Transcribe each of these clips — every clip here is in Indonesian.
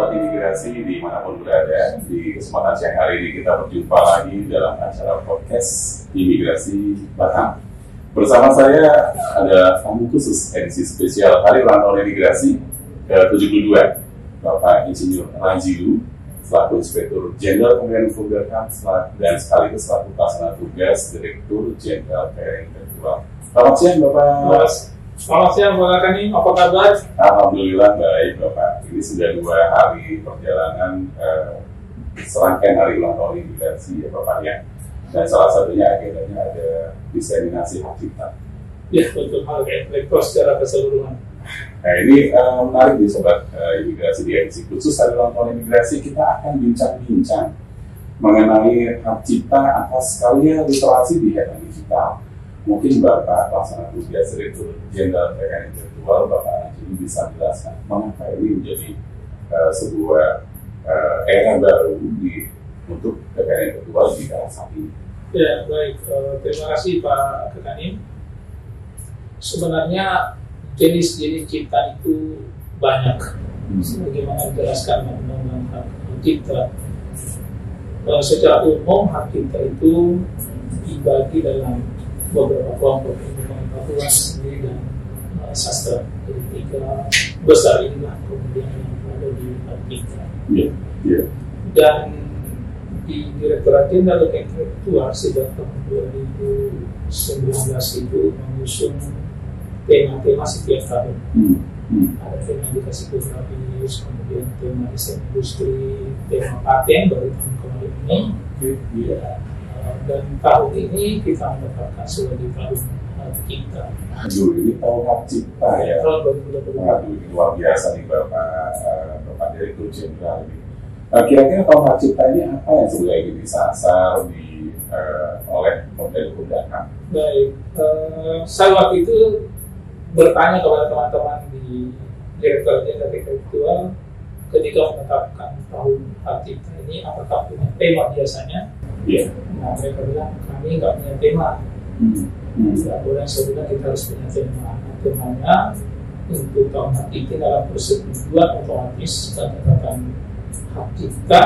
Sobat Imigrasi dimanapun berada. Di kesempatan siang hari ini kita berjumpa lagi dalam acara podcast Imigrasi Batam. Bersama saya ada tamu khusus edisi spesial Hari Ulang Tahun Imigrasi ke-72, Bapak Insinyur Rajilu, selaku Inspektur Jenderal Kementerian Hukum dan HAM dan sekaligus selaku Pelaksana Tugas Direktur Jenderal KRI Intelektual. Selamat siang Bapak. Selamat siang Pak Kani, apa kabar? Alhamdulillah baik Bapak. Ini sudah 2 hari perjalanan serangkaian Hari Ulang Tahun Imigrasi ya Bapak ya. Dan salah satunya agendanya ada diseminasi hak cipta. Ya betul, hak intelektual secara keseluruhan. Nah ini menarik nih Sobat Imigrasi, di edisi khusus Hari Ulang Tahun Imigrasi kita akan bincang-bincang mengenai hak cipta atas karya literasi di era digital. Mungkin Bapak Pelaksana Tugas Direktur Jenderal KRI Intelektual Bapak Rajilu bisa menjelaskan mengapa ini menjadi sebuah era baru untuk KRI Intelektual di era saat ini. Ya baik, terima kasih Pak Kekani. Sebenarnya jenis-jenis cipta itu banyak, sebagaimana dijelaskan Undang-Undang Hak Cipta. Secara umum hak cipta itu dibagi dalam beberapa kelompok, pengetahuan seni dan sastra. Jadi 3 besar inilah kemudian yang ada di hak cipta. Dan di Direktorat Jenderal Intelektual sejak tahun 2019 itu mengusung tema-tema setiap tahun. Ada tema edukasi geografis, kemudian tema desain industri, tema paten baru tahun kemarin ini. Dan tahun ini kita mendapatkan sebagai tahun hak cipta. Aduh, ini tahun hak cipta ya. Aduh, ini luar biasa nih Bapak Direktur Jenderal ini. Kira-kira tahun hak cipta ini apa yang sebenarnya ingin disasar oleh Kementerian Hukum dan HAM? Baik, saya waktu itu bertanya kepada teman-teman di Direktorat Jenderal Intelektual ketika menetapkan tahun hak cipta ini, apakah punya tema biasanya? Iya. Nah, mereka bilang kami nggak punya tema. Kemudian saya bilang kita harus punya tema. Temanya untuk tahun hak cipta dalam persetujuan otomatis kita katakan hak cipta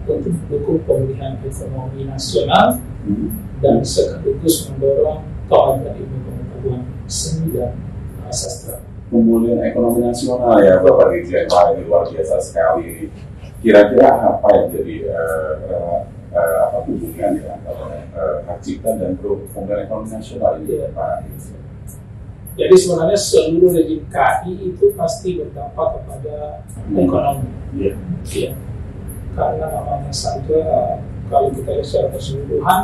untuk mendukung pemulihan ekonomi nasional dan sekaligus mendorong kemajuan ilmu pengetahuan seni dan sastra. Pemulihan ekonomi nasional ya Bapak Dirjen, ini luar biasa sekali. Kira-kira apa yang jadi hubungan ya antara hak cipta dan pemulihan ekonomi nasional ini Pak Dirjen? Jadi sebenarnya seluruh rejim KI itu pasti berdampak kepada ekonomi. Iya. Karena namanya saja kalau kita lihat secara keseluruhan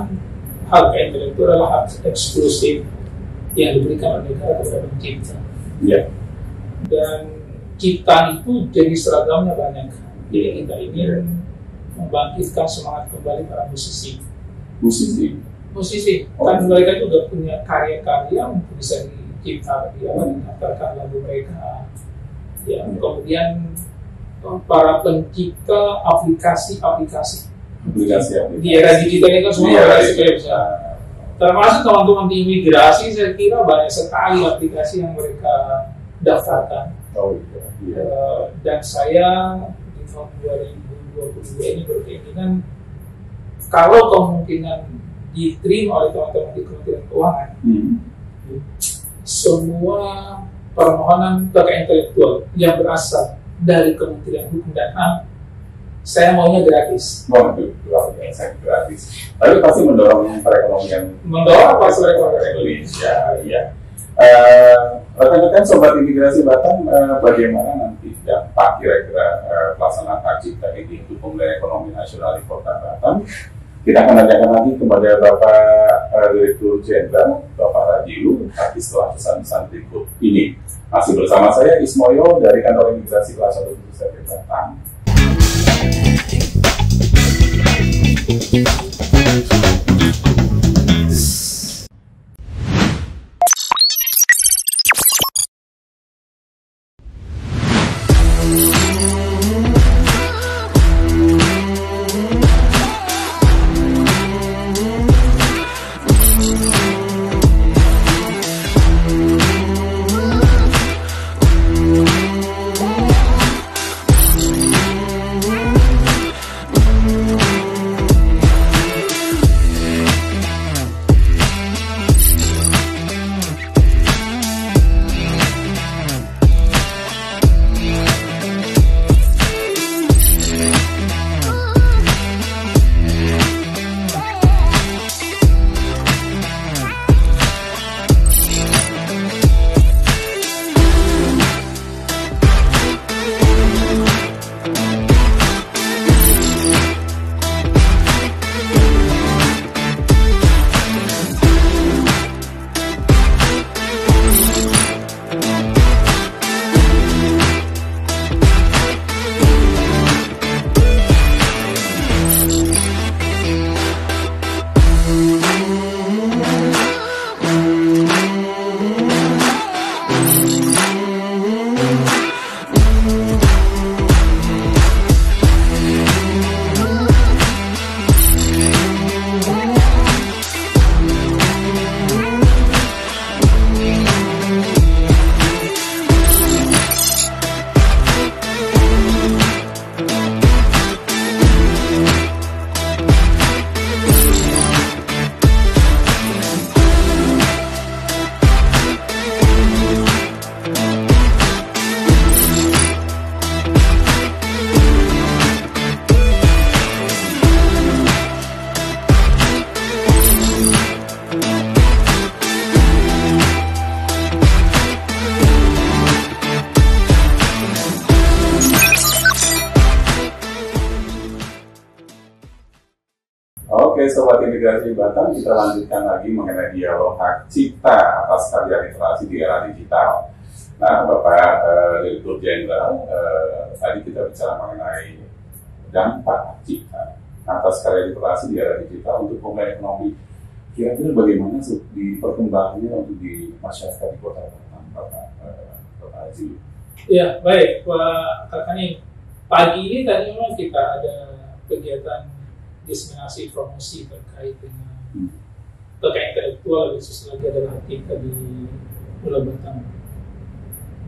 hak intelektual adalah hak eksklusif yang diberikan oleh negara kepada pencipta. Iya. Dan ciptaan itu jenis seragamnya banyak. Jadi kita ingin membangkitkan semangat kembali para musisi. Kan mereka juga punya karya-karya untuk bisa dicipta, dia mendaftarkan lagu mereka. Ya, kemudian para pencipta aplikasi di era digital ini kan semua bisa. Termasuk teman-teman di imigrasi, saya kira banyak sekali aplikasi yang mereka daftarkan. Dan saya di tahun 2022 ini berkeinginan kalau kemungkinan diterima oleh teman-teman di Kementerian Keuangan, semua permohonan terkait intelektual yang berasal dari Kementerian Hukum dan HAM, saya maunya gratis. Gratis. Tapi pasti mendorong perekonomian. Indonesia. Iya. Rekan-rekan Sobat Imigrasi Batam, bagaimana nanti dampak kira-kira pelaksanaan hak cipta ini untuk pemulihan ekonomi nasional di Kota Batam? Kita akan tanyakan lagi kepada Bapak Direktur Jenderal Bapak Rajilu tapi setelah pesan-pesan berikut ini. Masih bersama saya Ismoyo dari Kantor Imigrasi Kelas 1 Pusat Batam. Oke, Sobat Integrasi Batam, kita lanjutkan lagi mengenai dialog hak cipta atas karya literasi di era digital. Nah, Bapak Direktur Jenderal, tadi kita bicara mengenai dampak hak cipta atas karya literasi di era digital untuk pemulihan ekonomi. Kira-kira bagaimana di perkembangannya untuk di masyarakat di Kota Batam, Bapak Haji? Ya, baik, Pak Kakani. Pagi ini tadi memang kita ada kegiatan diseminasi promosi terkait dengan terkait intelektual, khusus lagi adalah kita di Pulau Batam.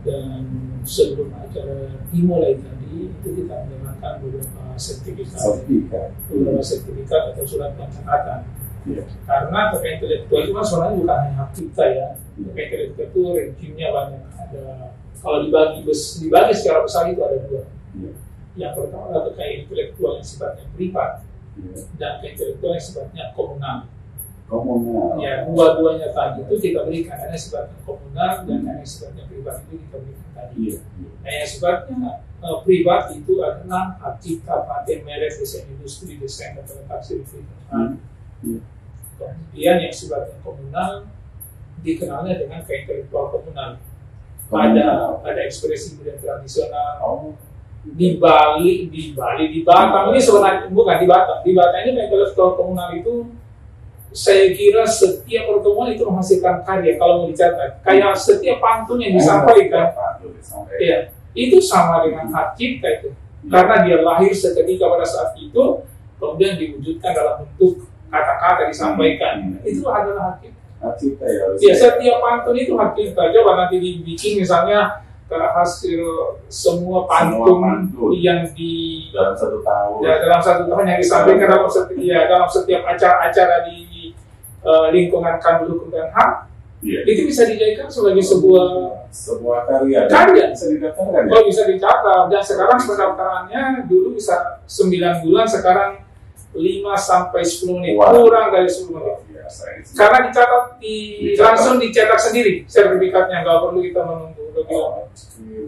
Dan sebelum acara dimulai tadi itu kita menyerahkan beberapa sertifikat atau surat pencatatan. Karena terkait intelektual itu kan sebenarnya bukan hanya hak kita ya. Terkait intelektual itu regimennya banyak. Ada kalau dibagi secara besar itu ada dua. Yang pertama terkait intelektual yang sifatnya privat dan intelektual yang sifatnya komunal. Ya, dua-duanya tadi itu kita berikan, ada yang sifatnya komunal dan yang sifatnya privat itu kita berikan tadi. Nah, yang sifatnya privat itu adalah hak cipta, paten, merek, desain industri, desain dan taksir firman. Kemudian yang sifatnya komunal dikenalnya dengan keintelektual komunal. Ada ekspresi budaya tradisional. Di Batam ini sebenarnya bukan di Batam. Di Batam ini intelektual komunal itu saya kira setiap pertemuan itu menghasilkan karya kalau mau dicatat. Kayak setiap pantun yang disampaikan, ya, itu sama dengan hak cipta itu. Karena dia lahir seketika pada saat itu, kemudian diwujudkan dalam bentuk kata-kata disampaikan. Itu adalah hak cipta. Hak cipta ya. Ya, setiap pantun itu hak cipta. Coba nanti dibikin misalnya hasil semua pantun yang di dalam 1 tahun, dalam 1 tahun yang disampaikan dalam setiap acara-acara di lingkungan Kanwil Hukum dan HAM, itu bisa dijadikan sebagai sebuah karya. Bisa didaftarkan. Oh, bisa dicatat. Dan sekarang pendaftarannya dulu bisa 9 bulan, sekarang 5-10 menit, kurang dari 10 menit. Karena dicatat langsung dicetak sendiri sertifikatnya, nggak perlu kita menunggu.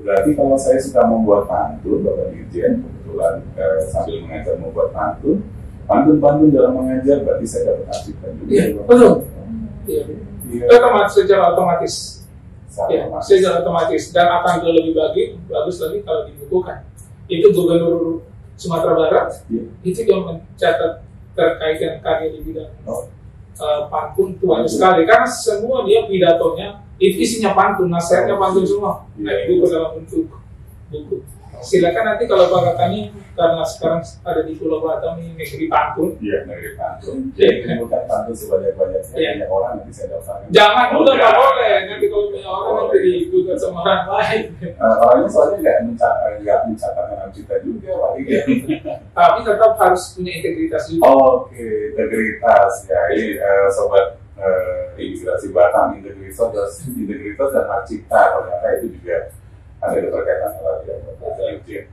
Berarti kalau saya suka membuat pantun, Bapak Dirjen, kebetulan sambil mengajar membuat pantun dalam mengajar, berarti saya dapat hak cipta juga. Iya, betul. Secara otomatis. Secara otomatis, dan akan jauh lebih bagus lagi kalau dibukukan. Itu Gubernur Sumatera Barat, itu yang mencatat terkait dengan karya di bidang pantun itu banyak sekali, karena semua dia pidatonya itu isinya pantun, nasihatnya pantun semua. Nah, itu dalam bentuk buku. Silakan nanti kalau Pak Kakani, karena sekarang ada di Pulau Batam ini negeri pantun. Iya, negeri pantun. Jadi bukan pantun sebanyak-banyaknya, banyak orang nanti saya daftarkan. Jangan dulu, nggak boleh. Nanti kalau punya orang nanti digugat sama orang lain. Orangnya soalnya nggak mencatatkan hak cipta juga, paling ya. Tapi tetap harus punya integritas juga. Oke, integritas ya. Ini sobat Imigrasi Batam, integritas dan hak cipta, ternyata itu juga ada keterkaitan lagi ya.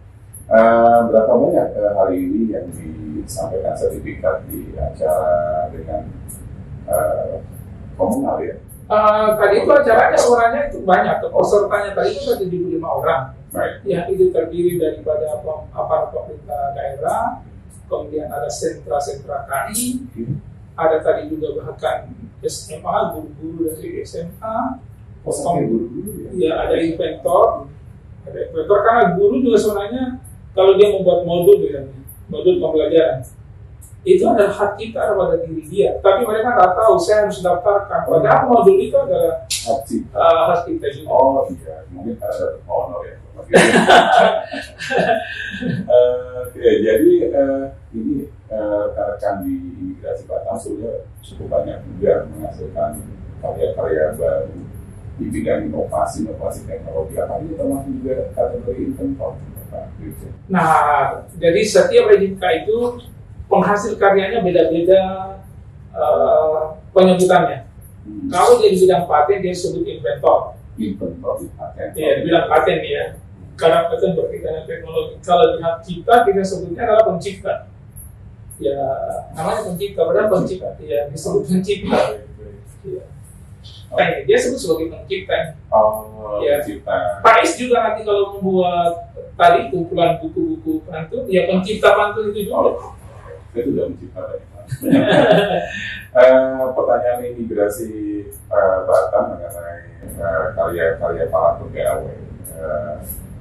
Berapa banyak hari ini yang disampaikan sertifikat di acara dengan komunal ya? Tadi itu acaranya sebenarnya itu banyak, pesertanya tadi itu ada 75 orang. Ya, itu terdiri daripada aparat pemerintah daerah, kemudian ada sentra-sentra KI, ada tadi juga bahkan SMA, guru-guru dari SMA, ada inventor, karena guru juga sebenarnya kalau dia membuat modul pembelajaran itu adalah hak kita pada diri dia, tapi mereka nggak tahu saya harus daftarkan. Padahal modul itu adalah hak kita juga. Oh iya, mungkin karena dapat honor ya. Oke, jadi ini rekan di Imigrasi Batam sudah cukup banyak juga menghasilkan karya-karya baru di bidang inovasi teknologi. Apa ini termasuk juga kategori inventor? Nah, jadi setiap RJK itu penghasil karyanya beda-beda penyebutannya. Kalau dia di bidang paten dia sebut inventor. Inventor di paten. Iya, di bidang paten ya. Karena paten berkaitan dengan teknologi. Kalau di hak cipta kita sebutnya adalah pencipta. Ya, namanya pencipta, padahal pencipta. Ya, disebut pencipta. Ya. Dia sebut sebagai pencipta. Ya. Pencipta. Pais juga nanti kalau membuat tadi kumpulan buku-buku pantun, ya pencipta pantun itu juga. Saya sudah mencipta banyak. Pertanyaan imigrasi Batam mengenai karya-karya para pegawai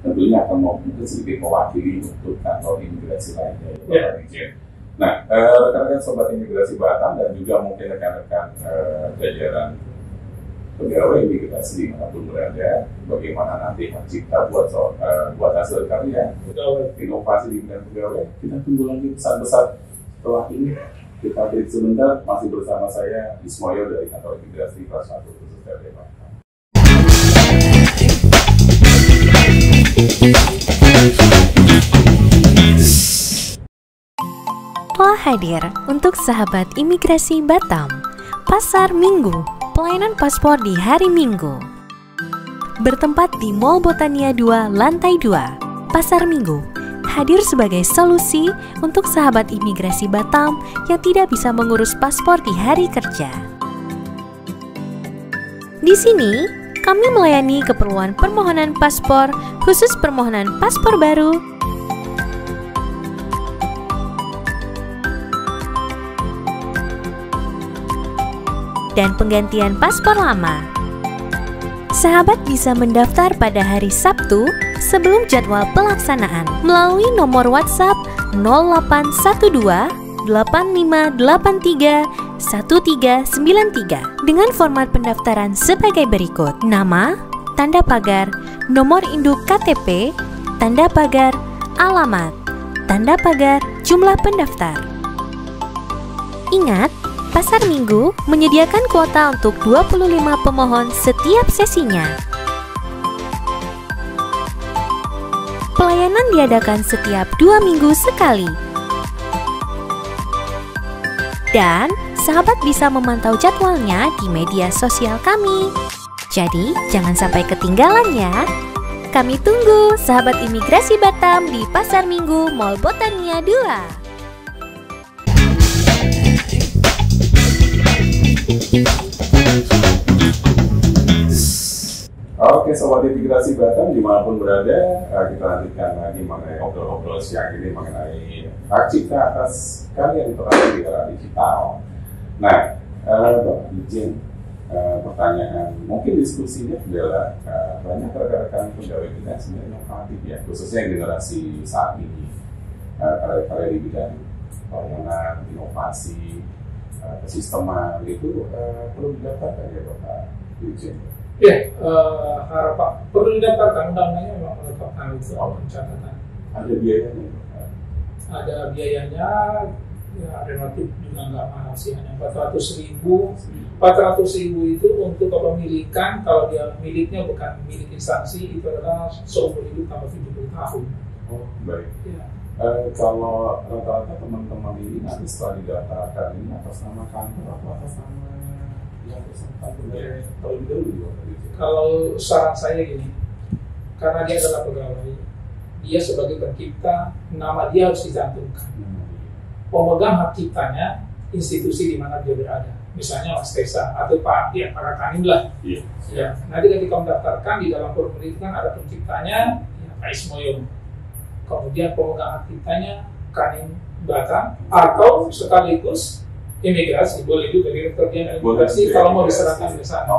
tentunya akan mungkin sedikit mewakili untuk kantor imigrasi lainnya. Nah, rekan-rekan sobat imigrasi Batam dan juga mungkin rekan-rekan jajaran pegawai imigrasi dimanapun berada, bagaimana nanti hak cipta buat hasil karya, inovasi di bidang pegawai. Kita tunggu lagi pesan-pesan setelah ini. Kita break sebentar, masih bersama saya Ismoyo dari kantor imigrasi kelas 1 khusus dari Batam. Telah hadir untuk sahabat imigrasi Batam, Pasar Minggu, pelayanan paspor di hari Minggu. Bertempat di Mall Botania 2, lantai 2, Pasar Minggu, hadir sebagai solusi untuk sahabat imigrasi Batam yang tidak bisa mengurus paspor di hari kerja. Di sini, kami melayani keperluan permohonan paspor, khusus permohonan paspor baru, dan penggantian paspor lama. Sahabat bisa mendaftar pada hari Sabtu sebelum jadwal pelaksanaan melalui nomor WhatsApp 0812 8583 1393 dengan format pendaftaran sebagai berikut: nama, tanda pagar, nomor induk KTP, tanda pagar, alamat, tanda pagar, jumlah pendaftar. Ingat, Pasar Minggu menyediakan kuota untuk 25 pemohon setiap sesinya. Pelayanan diadakan setiap 2 minggu sekali. Dan sahabat bisa memantau jadwalnya di media sosial kami. Jadi, jangan sampai ketinggalan ya. Kami tunggu sahabat imigrasi Batam di Pasar Minggu Mall Botania 2. Oke, sobat imigrasi Batam dimanapun berada, kita lanjutkan lagi mengenai obrol-obrol siang ini mengenai hak cipta atas karya literasi di era digital. Nah, Bapak izin pertanyaan, mungkin diskusinya adalah banyak rekan-rekan pegawai kita sebenarnya inovatif ya, khususnya generasi saat ini, karya-karya di bidang pelayanan, inovasi, kesisteman itu perlu didaftarkan ya Bapak izin. Ya, harapan perlu didaftarkan, undang-undangnya memang menetapkan itu pencatatan. Ada biayanya? Ada biayanya, ya relatif juga nggak mahal sih, hanya 400.000. 400.000 itu untuk kepemilikan, kalau dia miliknya bukan milik instansi, itu adalah seumur hidup tambah 70 tahun. Oh, baik. Ya. Kalau rata-rata teman-teman ini nanti setelah didaftarkan ini atas nama kantor atau atas nama yang bersangkutan terlebih dahulu? Kalau saran saya gini, karena dia adalah pegawai, dia sebagai pencipta, nama dia harus dicantumkan. Pemegang hak ciptanya institusi di mana dia berada, misalnya Mas Tesa atau Pak Andi, Pak Kanim lah. Ya, nanti ketika mendaftarkan di dalam formulir itu kan ada penciptanya, ya, Pak Ismoyo. Kemudian pemegang hak ciptanya Kanim Batam, atau sekaligus imigrasi, boleh juga Direktur Jenderal Imigrasi kalau mau diserahkan ke sana.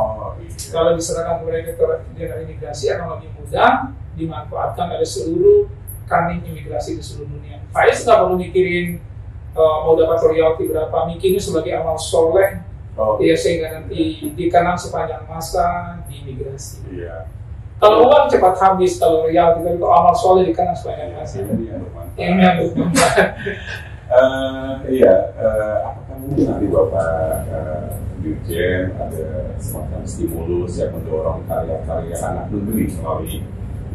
Kalau diserahkan kepada Direktur Jenderal Imigrasi akan lebih mudah dimanfaatkan oleh seluruh Kanim imigrasi di seluruh dunia. Pak Is nggak perlu mikirin mau dapat royalti berapa, mikirnya sebagai amal soleh, ya sehingga nanti dikenang sepanjang masa di imigrasi. Kalau uang cepat habis, kalau royalti itu amal soleh dikenang sepanjang masa. Ini yang bermanfaat. Apakah mungkin nanti Bapak Dirjen ada semacam stimulus yang mendorong karya-karya anak negeri melalui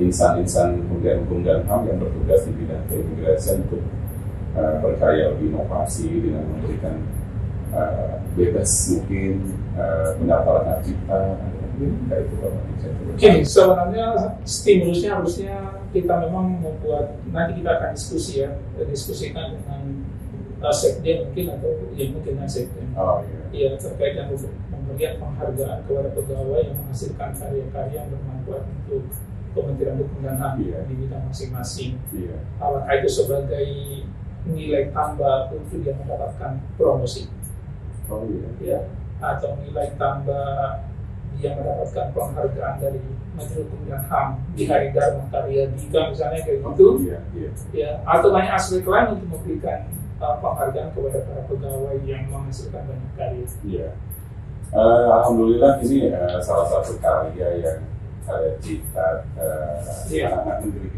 insan-insan kemudian hukum dan HAM yang bertugas di bidang keimigrasian untuk berkarya lebih inovasi dengan memberikan bebas mungkin pendaftaran hak cipta, kayak itu Bapak Dirjen? Gini, sebenarnya stimulusnya harusnya kita memang membuat, nanti kita akan diskusikan dengan Sekjen mungkin, atau ya mungkin dengan Sekjen. Iya, terkait dengan memberikan penghargaan kepada pegawai yang menghasilkan karya-karya yang bermanfaat untuk Kementerian Hukum dan HAM di bidang masing-masing. Apakah itu sebagai nilai tambah untuk dia mendapatkan promosi. Oh iya. Ya, atau nilai tambah dia mendapatkan penghargaan dari Menteri Hukum dan HAM di Hari Dharma Karya Dika misalnya kayak gitu. Iya, iya. Ya, atau banyak aspek lain untuk memberikan penghargaan kepada para pegawai yang menghasilkan banyak karya. Iya. Alhamdulillah ini salah satu karya yang saya cipta anak-anak negeri.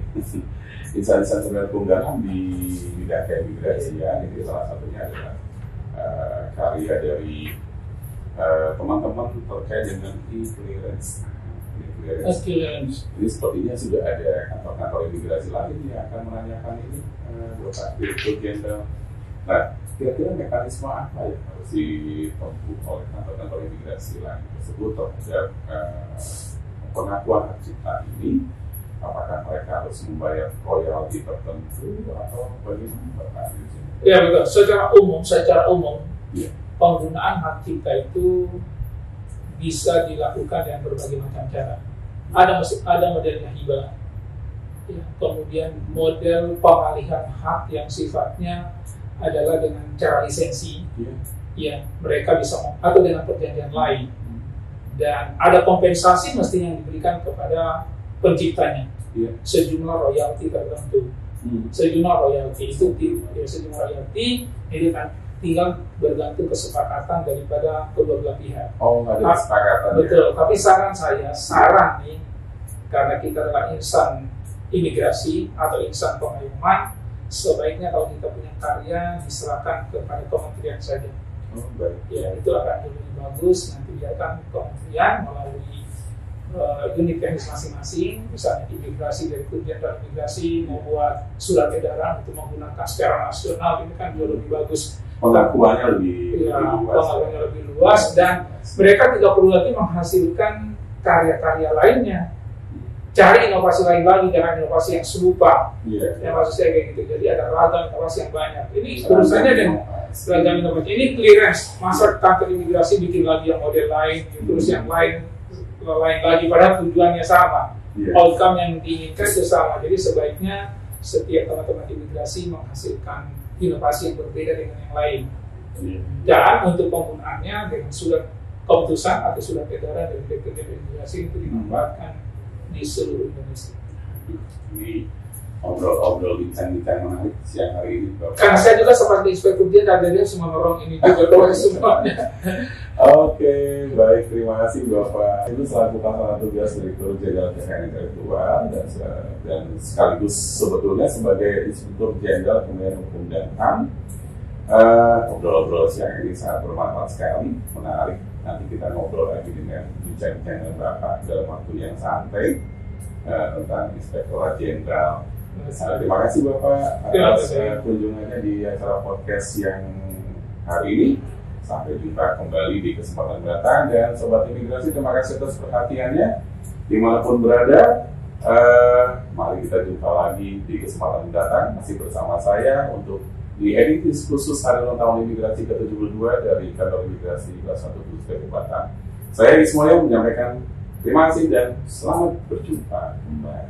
Insan-insan terlihat keunggalan di bidang keimigrasian ya. Ini salah satunya adalah karya dari teman-teman terkait dengan e-clearance. Ini sepertinya sudah ada kantor-kantor imigrasi lain yang akan menanyakan ini Bapak Direktur Jenderal. Nah, kira-kira mekanisme apa yang harus ditempuh oleh kantor-kantor imigrasi lain tersebut terhadap pengakuan hak cipta ini? Apakah mereka harus membayar royalti tertentu atau bagaimana Bapak? Ya betul. Secara umum, ya. Penggunaan hak cipta itu bisa dilakukan dengan berbagai macam cara. Ada modelnya hibah, ya, kemudian model pengalihan hak yang sifatnya adalah dengan cara lisensi, ya mereka bisa atau dengan perjanjian lain, dan ada kompensasi mestinya yang diberikan kepada penciptanya, sejumlah royalti tertentu, sejumlah royalti itu kan tinggal bergantung kesepakatan daripada kedua belah pihak. Oh, ada kesepakatan. Betul. Ya. Tapi saran nih, karena kita adalah insan imigrasi atau insan pengayoman, sebaiknya kalau kita punya karya diserahkan kepada kementerian saja. Oh, baik. Ya, itu akan lebih bagus. Nanti biarkan kementerian melalui unit teknis masing-masing, misalnya imigrasi dari Jenderal Imigrasi membuat surat edaran untuk menggunakan secara nasional, ini kan jauh lebih bagus. Pengakuannya lebih luas dan mereka tidak perlu lagi menghasilkan karya-karya lainnya. Cari inovasi lain lagi dengan inovasi yang serupa. Yang maksud saya kayak gitu. Jadi ada ragam inovasi yang banyak. Ini urusannya dengan ragam inovasi. Ini clearance. Masa kantor imigrasi bikin lagi yang model lain, terus yang lain lagi, padahal tujuannya sama. Outcome yang diinginkan itu sama. Jadi sebaiknya setiap teman-teman imigrasi menghasilkan inovasi yang berbeda dengan yang lain. Dan untuk penggunaannya dengan surat keputusan atau surat edaran dari Direktur Jenderal Imigrasi itu dimanfaatkan di seluruh Indonesia. Ini obrol-obrol bincang-bincang menarik siang hari ini. Karena saya juga seperti Inspektur Jenderal, jadi semua orang ini juga tahu semuanya. Oke, baik, terima kasih Bapak. Itu selaku pelaksana tugas Direktur Jenderal TKN Intelektual dan sekaligus sebetulnya sebagai Inspektur Jenderal Kementerian Hukum dan HAM. Obrol-obrol siang ini sangat bermanfaat sekali, menarik. Nanti kita ngobrol lagi dengan bincang-bincang dengan Bapak dalam waktu yang santai tentang Inspektorat Jenderal. Terima kasih Bapak atas kunjungannya di acara podcast yang hari ini. Sampai jumpa kembali di kesempatan mendatang, dan Sobat Imigrasi terima kasih atas perhatiannya dimanapun berada. Mari kita jumpa lagi di kesempatan mendatang masih bersama saya untuk di edisi khusus hari ulang tahun imigrasi ke-72 dari kantor imigrasi kelas 1 Khusus Batam. Saya Ismoyo menyampaikan terima kasih dan selamat berjumpa kembali.